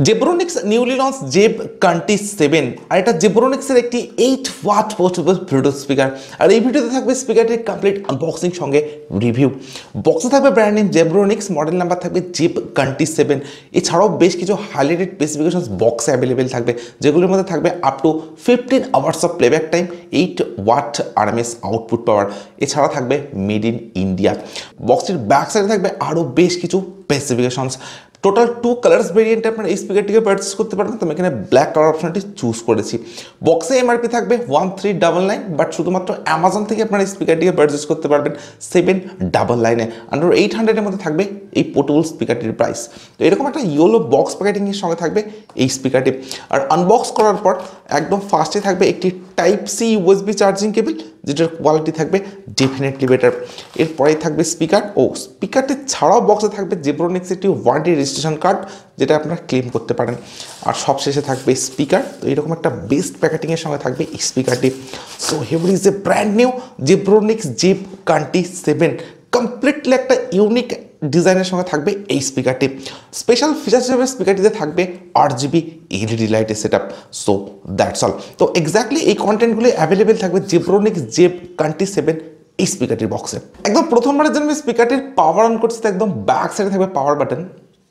জেব্রোনিক্স newly launch জেব County 7 আর এটা জেব্রোনিক্সের একটি 8 watt portable Bluetooth speaker. আর এই ভিডিওতে থাকবে স্পিকারটির কমপ্লিট আনবক্সিং সঙ্গে রিভিউ। বক্সে থাকবে ব্র্যান্ড নেম জেব্রোনিক্স, মডেল নাম্বার থাকবে জেব কান্টি 7। এছাড়াও বেশ কিছু হাইলাইটেড স্পেসিফিকেশনস বক্সে অ্যাভেলেবেল থাকবে, যেগুলোর মধ্যে থাকবে up to 15 hours of playback time, 8 watt RMS output power. এছাড়া থাকবে মেড ইন ইন্ডিয়া। বক্সটির ব্যাক সাইডে থাকবে আরও বেশ কিছু স্পেসিফিকেশনস। টোটাল 2 কালার্স ভেরিয়েন্টে আপনারা এই স্পিকারটিকে পারচেস করতে পারবেন। তো আমি এখানে ব্ল্যাক কালার অপশনটি চুজ করেছি। বক্সে এমআরপি থাকবে 1399, বাট শুধুমাত্র অ্যামাজন থেকে আপনারা এই স্পিকারটিকে পারচেস করতে পারবেন 799-এ। আন্ডার 800-এর মধ্যে থাকবে এই পোর্টেবল স্পিকারটির প্রাইস। তো এরকম একটা ইয়েলো বক্স প্যাকেটিংয়ের সঙ্গে থাকবে এই স্পিকারটি। আর আনবক্স করার পর একদম ফার্স্টে থাকবে একটি type C USB charging cable, যেটার কোয়ালিটি থাকবে ডেফিনেটলি বেটার। এরপরেই থাকবে স্পিকার ও স্পিকারটি ছাড়াও বক্সে থাকবে জেব্রোনিক্স একটি ওয়ারেন্টি রেজিস্ট্রেশন কার্ড, যেটা আপনারা ক্লেম করতে পারেন। আর সবশেষে থাকবে স্পিকার। তো এরকম একটা বেস্ট প্যাকেটিংয়ের সঙ্গে থাকবে এই স্পিকারটি। So here is a brand new Zebronics Zeb County 7, completely একটা ইউনিক ডিজাইনের সঙ্গে থাকবে এই স্পিকারটি। স্পেশাল ফিচার্স হিসেবে স্পিকারটিতে থাকবে RGB এলইডি লাইটের set up. So that's all. তো এক্স্যাক্টলি এই কন্টেন্টগুলি অ্যাভেলেবেল থাকবে জেব্রোনিক্স জেব কান্টি 7 এই স্পিকারটির বক্সে। একদম প্রথমবারের জন্য স্পিকারটির পাওয়ার অন করতে একদম ব্যাক সাইডে থাকবে power button.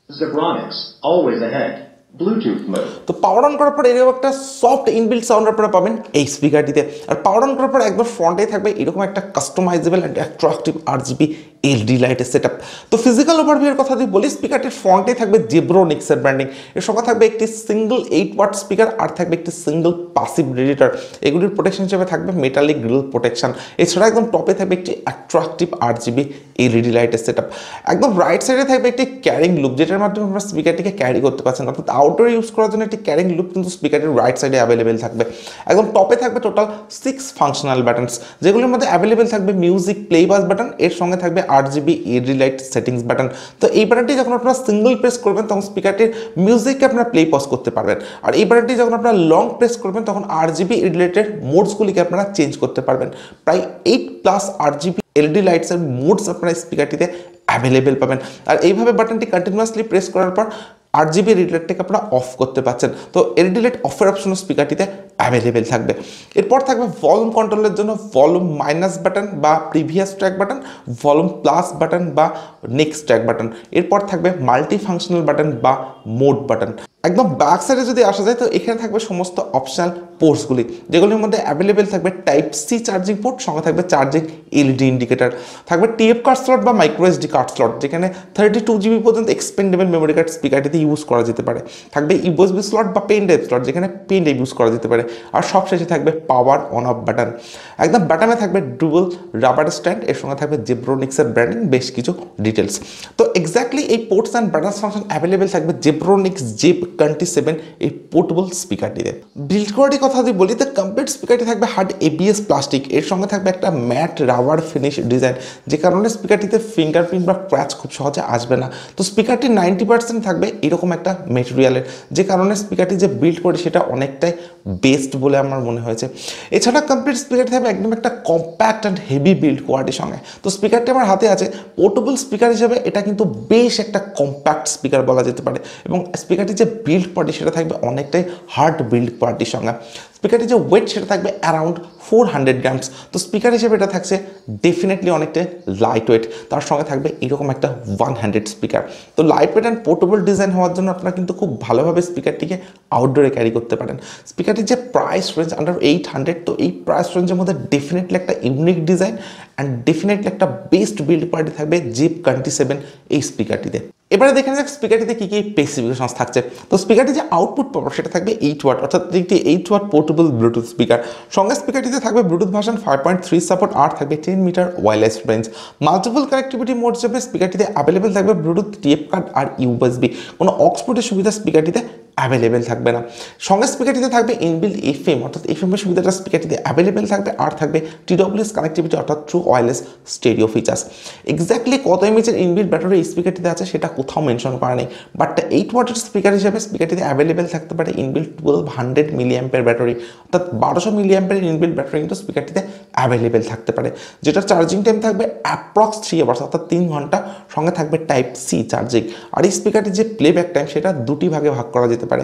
Zebronics, always ahead. Bluetooth mode. তো পাওয়ার অন করার পর এরকম একটা সফট ইনবিল্ট সাউন্ড আপনারা পাবেন এই স্পিকারটিতে। আর পাওয়ার অন করার পর একবার ফ্রন্টেই থাকবে এরকম একটা customisable and attractive RGB LED লাইটের সেট আপ। তো ফিজিক্যাল ওভারভিউর কথা যদি বলি, স্পিকারটির ফ্রন্টে থাকবে জেব্রোনিক্সের ব্র্যান্ডিং। এর সঙ্গে থাকবে একটি সিঙ্গল 8 ওয়াট স্পিকার আর থাকবে একটি সিঙ্গল পাসিভ রেডিয়েটর। এগুলির প্রোটেকশন হিসেবে থাকবে মেটালিক গ্রিল প্রোটেকশন। এছাড়া একদম টপে থাকবে একটি অ্যাট্রাকটিভ RGB এলইডি লাইটের সেট আপ। একদম রাইট সাইডে থাকবে একটি ক্যারিং লুপ, যেটার মাধ্যমে আপনারা স্পিকারটিকে ক্যারি করতে পারছেন। অর্থাৎ আউটডোর ইউজ করার জন্য একটি ক্যারিং লুপ কিন্তু স্পিকারটির রাইট সাইডে অ্যাভেলেবেল থাকবে। একদম টপে থাকবে টোটাল 6 ফাংশনাল বাটনস, যেগুলোর মধ্যে অ্যাভেলেবেল থাকবে মিউজিক প্লেবাস বাটন। এর সঙ্গে থাকবে RGB LED light settings button. তো এই বাটনটি যখন আপনারা সিঙ্গল প্রেস করবেন তখন স্পিকারটির মিউজিককে আপনারা প্লে পজ করতে পারবেন। আর এই বাটনটি যখন আপনারা লং প্রেস করবেন তখন RGB রিলেটেড মোডসগুলিকে আপনারা চেঞ্জ করতে পারবেন। প্রায় 8+ RGB এলইডি লাইটসের মোডস আপনারা স্পিকারটিতে অ্যাভেলেবেল পাবেন। আর এইভাবে বাটনটি কন্টিনিউয়াসলি প্রেস করার পর RGB রিলেটটাকে আপনারা অফ করতে পারছেন। তো এলইডি লাইট অফের অপশনও স্পিকারটিতে অ্যাভেলেবেল থাকবে। এরপর থাকবে ভলিউম কন্ট্রোলের জন্য ভলিউম মাইনাস বাটন বা previous track button, volume plus button বা নেক্সট ট্র্যাক বাটন। এরপর থাকবে মাল্টি ফাংশনাল বাটন বা মোড বাটন। একদম ব্যাক সাইডে যদি আসা যায় তো এখানে থাকবে সমস্ত অপশনাল পোর্টসগুলি, যেগুলির মধ্যে অ্যাভেলেবেল থাকবে টাইপ সি চার্জিং পোর্ট, সঙ্গে থাকবে চার্জিং এলইডি ইন্ডিকেটার। থাকবে TF কার্ড স্লট বা মাইক্রো SD কার্ড স্লট, যেখানে 32 GB পর্যন্ত এক্সপেন্ডেবল মেমোরি কার্ড স্পিকারটিতে ইউজ করা যেতে পারে। থাকবে USB স্লট বা পেন ড্রাইভ স্লট, যেখানে পেন ড্রাইভ ইউজ করা যেতে পারে। আর সবশেষে থাকবে পাওয়ার অন অফ বাটন। একদম বাটনে থাকবে ডুয়েল রাবার স্ট্যান্ড। এর সঙ্গে থাকবে জেব্রোনিক্সের ব্র্যান্ডিং, বেশ কিছু ডিটেলস। তো এক্স্যাক্টলি এই ports and buttons function available থাকবে জেব্রোনিক্স জেব কান্টি 7 এই পোর্টেবল স্পিকারটিতে। বিল্ড কোয়ালিটির কথা যদি বলি, তো কমপ্লিট স্পিকারটি থাকবে হার্ড ABS প্লাস্টিক। এর সঙ্গে থাকবে একটা ম্যাট রাবার ফিনিশ ডিজাইন, যে কারণে স্পিকারটিতে ফিঙ্গারপ্রিন্ট বা ক্র্যাচ খুব সহজে আসবে না। তো স্পিকারটি 90% থাকবে এরকম একটা মেটেরিয়ালের, যে কারণে স্পিকারটি যে বিল্ড করে সেটা অনেকটাই বেস্ট বলে আমার মনে হয়েছে। এছাড়া কমপ্লিট স্পিকারটি থাকবে একদম একটা কম্প্যাক্ট অ্যান্ড হেভি বিল্ড কোয়ালিটির সঙ্গে। তো স্পিকারটি আমার হাতে আছে, পোর্টেবল স্পিকার হিসেবে এটা কিন্তু বেশ একটা কম্প্যাক্ট স্পিকার বলা যেতে পারে। এবং স্পিকারটি যে বিল্ড কোয়ালিটি সেটা থাকবে অনেকটাই হার্ড বিল্ড কোয়ালিটির সঙ্গে। স্পিকারটি যে ওয়েট সেটা থাকবে অ্যারাউন্ড 400 গ্রামস। তো স্পিকার হিসেবে এটা থাকছে ডেফিনেটলি অনেকটা লাইট ওয়েট। তার সঙ্গে থাকবে এরকম একটা 1 হ্যান্ডেড স্পিকার। তো light weight and portable design হওয়ার জন্য আপনারা কিন্তু খুব ভালোভাবে স্পিকারটিকে আউটডোরে ক্যারি করতে পারেন। স্পিকারটির যে প্রাইস রেঞ্জ আন্ডার 800, তো এই প্রাইস রেঞ্জের মধ্যে ডেফিনেটলি একটা ইউনিক ডিজাইন অ্যান্ড ডেফিনেটলি একটা বেস্ট বিল্ড কোয়ালিটি থাকবে জেব কান্টি 7 এই স্পিকারটিতে। এবারে দেখেন যাক স্পিকারটিতে কী কী স্পেসিফিকেশনস থাকছে। তো স্পিকারটি যে আউটপুট পাওয়ার সেটা থাকবে 8 ওয়াট, অর্থাৎ একটি 8 ওয়াট পোর্টেবল ব্লুটুথ স্পিকার। সঙ্গে স্পিকারটিতে থাকবে ব্লুটুথ ভার্সন 5.3 সাপোর্ট আর থাকবে 10 metre wireless range. Multiple connectivity mode হিসেবে স্পিকারটিতে অ্যাভেলেবেল থাকবে ব্লুটুথ TF কার্ড আর USB। কোনো অক্সপোর্টের সুবিধা স্পিকারটিতে অ্যাভেলেবেল থাকবে না। সঙ্গে স্পিকারটিতে থাকবে ইনবিল্ট এফএম, অর্থাৎ এফএম এর সুবিধাটা স্পিকারটিতে অ্যাভেলেবেল থাকবে, আর থাকবে TWS কানেক্টিভিটি অর্থাৎ true wireless stereo features. Exactly কত এমএচের ইনবিল্ট ব্যাটারি এই স্পিকারটিতে আছে সেটা কোথাও মেনশন করা নেই, বাট 8 ওয়াটের স্পিকার হিসেবে স্পিকারটিতে অ্যাভেলেবেল থাকতে পারে ইনবিল্ট 1200 মিলিঅ্যাম্পের ব্যাটারি, অর্থাৎ 1200 মিলিঅ্যাম্পের ইনবিল্ট ব্যাটারি কিন্তু স্পিকারটিতে অ্যাভেলেবেল থাকতে পারে, যেটা চার্জিং টাইম থাকবে অ্যাপ্রক্স 3 আওয়ার্স অর্থাৎ 3 ঘন্টা। সঙ্গে থাকবে টাইপ সি চার্জিং। আর এই স্পিকারটির যে প্লেব্যাক টাইম সেটা দুটি ভাগে ভাগ করা যেতে পারে।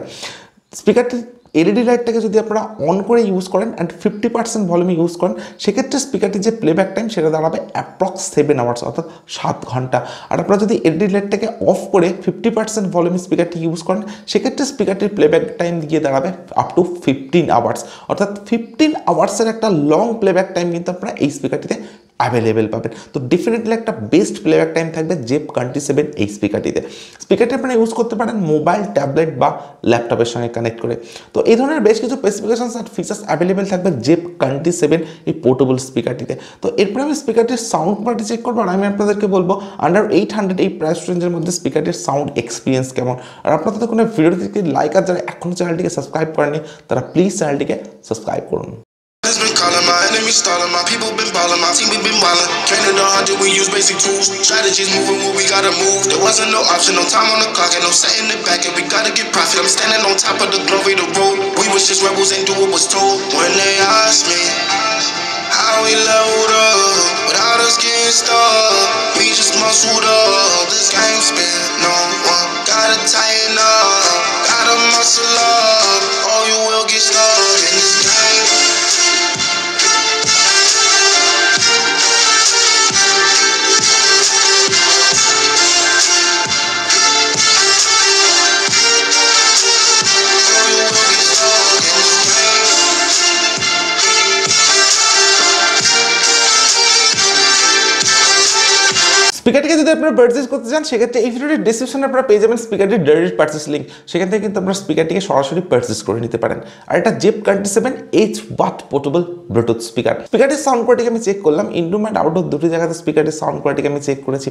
স্পিকারটির এলইডি লাইটটাকে যদি আপনারা অন করে ইউজ করেন অ্যান্ড 50% ভলিউমে ইউজ করেন, সেক্ষেত্রে স্পিকারটির যে প্লেব্যাক টাইম সেটা দাঁড়াবে অ্যাপ্রক্স 7 আওয়ার্স অর্থাৎ 7 ঘন্টা। আর আপনারা যদি এলইডি লাইটটাকে অফ করে 50% ভলিউমে স্পিকারটি ইউজ করেন, সেক্ষেত্রে স্পিকারটির প্লেব্যাক টাইম গিয়ে দাঁড়াবে আপ টু 15 আওয়ার্স, অর্থাৎ 15 আওয়ার্সের একটা লং প্লেব্যাক টাইম কিন্তু আপনারা এই স্পিকারটিতে অ্যাভেলেবেল পাবেন। তো ডেফিনেটলি একটা বেস্ট প্লেব্যাক টাইম থাকবে জেপ কান্টি 7 এই স্পিকারটিতে। স্পিকারটি আপনারা ইউজ করতে পারেন মোবাইল, ট্যাবলেট বা ল্যাপটপের সঙ্গে কানেক্ট করে। তো এই ধরনের বেশ কিছু স্পেসিফিকেশনস আর ফিচার্স অ্যাভেলেবেল থাকবে জেপ কান্টি 7 এই পোর্টেবল স্পিকারটিতে। তো এরপরে আমি স্পিকারটির সাউন্ড কোয়ালিটি চেক করবো, আর আমি আপনাদেরকে বলবো আন্ডার 800 এই প্রাইস রেঞ্জের মধ্যে স্পিকারটির সাউন্ড এক্সপিরিয়েন্স কেমন। আর আপনাদের কোনো ভিডিওটিকে লাইক আর যারা এখনও চ্যানেলটিকে সাবস্ক্রাইব করেনি তারা প্লিজ চ্যানেলটিকে সাবস্ক্রাইব করুন। Been calling my enemies, stalling my people, been balling, my team, we been ballin'. Training the 100, we use basic tools. Strategies moving where we gotta move. There wasn't no option, no time on the clock, and no setting it back, and we gotta get profit. I'm standing on top of the glory, the road. We was just rebels and do what was told. When they asked me how we load up, without us getting stuck, we just muscled up. This game spin, no one gotta tighten up, gotta muscle up, or you will get stuck in this game. স্পিকারটিকে যদি আপনারা purchase করতে চান, সেক্ষেত্রে এই ভিডিওটির ডিসক্রিপশনে আপনারা পেয়ে যাবেন স্পিকারটির ডাইরেক্ট পারচেজ লিঙ্ক, সেখান থেকে কিন্তু আপনারা স্পিকারটিকে সরাসরি পারচেজ করে নিতে পারেন। আর এটা Zeb County 7 8 portable Bluetooth speaker. স্পিকারটির সাউন্ড কোয়ালিটিকে আমি চেক করলাম, ইনডোর অ্যান্ড আউটডোর দুটি জায়গাতে স্পিকারটির সাউন্ড কোয়ালিটিকে আমি চেক করেছি।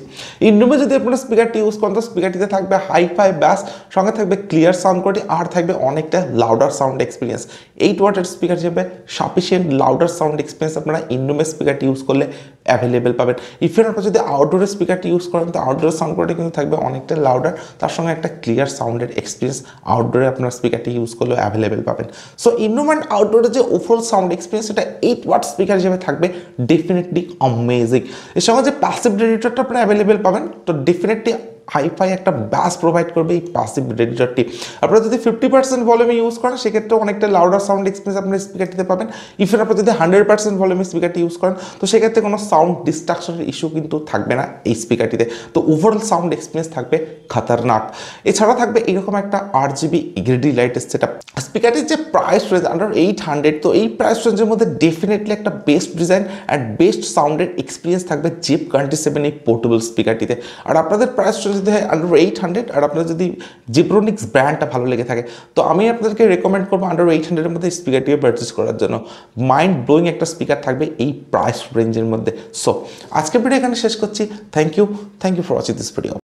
ইনডোরে যদি আপনারা স্পিকারটি ইউজ করেন তো স্পিকারটিতে থাকবে হাই-ফাই ব্যাস, সঙ্গে থাকবে ক্লিয়ার সাউন্ড কোয়ালিটি, আর থাকবে অনেকটা লাউডার সাউন্ড এক্সপিরিয়েন্স। 8 ওয়াটের স্পিকার হিসেবে সাফিসিয়েন্ট লাউডার সাউন্ড এক্সপিরিয়েন্স আপনারা ইনডোরে স্পিকারটি ইউজ করলে অ্যাভেলেবেল পাবেন। ইফেন আপনারা যদি আউটডোরের স্পিকারটি ইউজ করেন তো আউটডোর সাউন্ড কোয়ালিটি কিন্তু থাকবে অনেকটা লাউডার, তার সঙ্গে একটা ক্লিয়ার সাউন্ডের এক্সপিরিয়েন্স আউটডোরে আপনার স্পিকারটি ইউজ করলেও অ্যাভেলেবেল পাবেন। সো ইনডোর অ্যান্ড আউটডোরের যে ওভারঅল সাউন্ড এক্সপিরিয়েন্স সেটা 8 ওয়াট স্পিকার হিসেবে থাকবে ডেফিনেটলি অ্যামেজিং। এর সঙ্গে যে প্যাসিভ রেডিয়েটরটা আপনারা অ্যাভেলেবেল পাবেন, তো ডেফিনেটলি হাই-ফাই একটা ব্যাস প্রোভাইড করবে এই প্যাসিভ রেডিয়েটরটি। আপনারা যদি 50% ভলিউমে ইউজ করেন সেক্ষেত্রে অনেকটা লাউডার সাউন্ড এক্সপিরিয়েন্স আপনার স্পিকারটিতে পাবেন। ইফেন আপনারা যদি 100% ভলিউমে স্পিকারটি ইউজ করেন তো সেক্ষেত্রে কোনো সাউন্ড ডিস্ট্রাকশনের ইস্যু কিন্তু থাকবে না এই স্পিকারটিতে। তো ওভারঅল সাউন্ড এক্সপিরিয়েন্স থাকবে খাতারনাক। এছাড়া থাকবে এরকম একটা RGB এলইডি লাইটের সেটআপ। স্পিকারটির যে প্রাইস রেঞ্জ আন্ডার 800, তো এই প্রাইস রেঞ্জের মধ্যে ডেফিনেটলি একটা বেস্ট ডিজাইন অ্যান্ড বেস্ট সাউন্ডের এক্সপিরিয়েন্স থাকবে জেপ কান্টি 7 এই পোর্টেবল স্পিকারটিতে। আর আপনাদের প্রাইস রেঞ্জ যদি হয় আন্ডার 800, আর আপনার যদি জিব্রোনিক্স ব্র্যান্ডটা ভালো লেগে থাকে তো আমি আপনাদেরকে রেকমেন্ড করবো আন্ডার 800 এর মধ্যে স্পিকারটিকে পারচেস করার জন্য। মাইন্ড ব্লোয়িং একটা স্পিকার থাকবে এই প্রাইস রেঞ্জের মধ্যে। সো আজকের ভিডিও এখানে শেষ করছি। Thank you for watching this video.